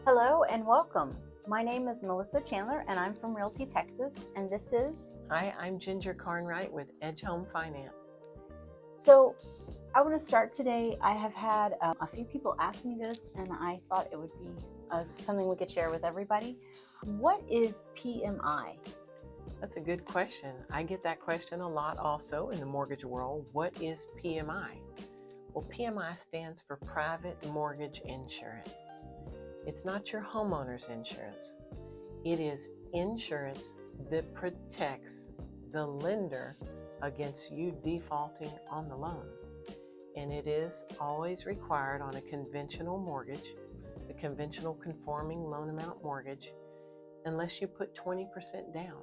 Hello and welcome. My name is Melissa Chandler and I'm from Realty Texas, and this is... Hi, I'm Ginger Carnwright with Edge Home Finance. So I want to start today. I have had a few people ask me this, and I thought it would be something we could share with everybody. What is PMI? That's a good question. I get that question a lot also in the mortgage world. What is PMI? Well, PMI stands for Private Mortgage Insurance. It's not your homeowner's insurance. It is insurance that protects the lender against you defaulting on the loan. And it is always required on a conventional mortgage, a conventional conforming loan amount mortgage, unless you put 20% down.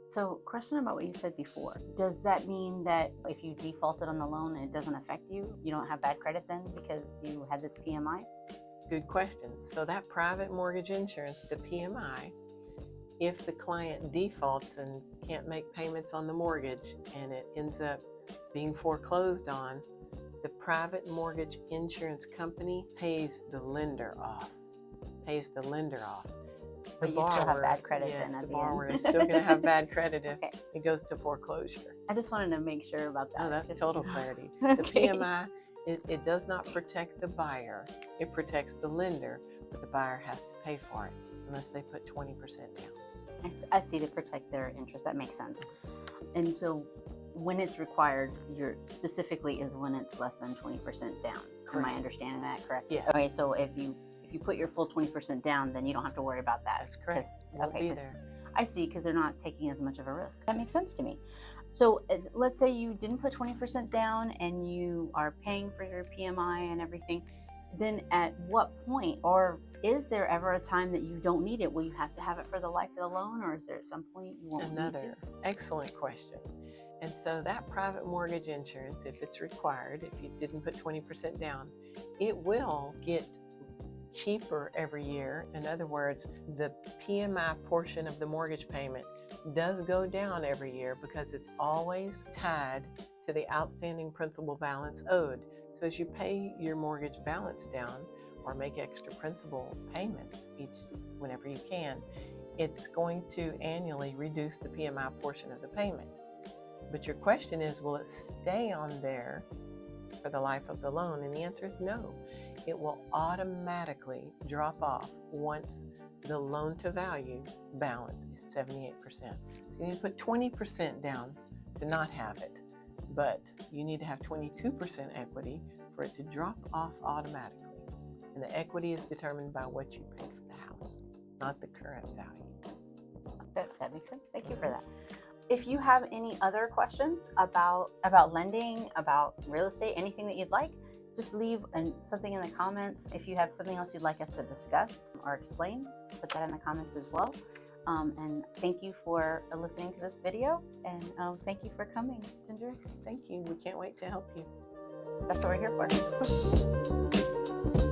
So, question about what you said before. Does that mean that if you defaulted on the loan, it doesn't affect you? You don't have bad credit then because you had this PMI? Good question. So that private mortgage insurance, the PMI, if the client defaults and can't make payments on the mortgage and it ends up being foreclosed on, the private mortgage insurance company pays the lender off. But you still have bad credit yes, then at the the borrower end. is still going to have bad credit if Okay. it goes to foreclosure. I just wanted to make sure about that. Oh, that's total clarity. Okay. The PMI, it does not protect the buyer. It protects the lender, but the buyer has to pay for it unless they put 20% down. I see, to protect their interest. That makes sense. And so when it's required, you're specifically is when it's less than 20% down. Correct. Am I understanding that correct? Yeah. Okay, so if you put your full 20% down, then you don't have to worry about that. That's correct. Won't be there. I see, because they're not taking as much of a risk. That makes sense to me. So let's say you didn't put 20% down and you are paying for your PMI and everything. Then at what point, or is there ever a time that you don't need it? Will you have to have it for the life of the loan, or is there at some point you won't need to? Another excellent question. And so that private mortgage insurance, if it's required, if you didn't put 20% down, it will get cheaper every year. In other words, the PMI portion of the mortgage payment does go down every year because it's always tied to the outstanding principal balance owed. So as you pay your mortgage balance down or make extra principal payments whenever you can, it's going to annually reduce the PMI portion of the payment. But your question is, will it stay on there for the life of the loan? And the answer is no. It will automatically drop off once the loan to value balance is 78%. So you need to put 20% down to not have it, but you need to have 22% equity for it to drop off automatically. And the equity is determined by what you paid for the house, not the current value. That makes sense. Thank you for that. If you have any other questions about lending, about real estate, anything that you'd like, just leave something in the comments. If you have something else you'd like us to discuss or explain, put that in the comments as well. And thank you for listening to this video, and thank you for coming, Ginger. Thank you. We can't wait to help you. That's what we're here for.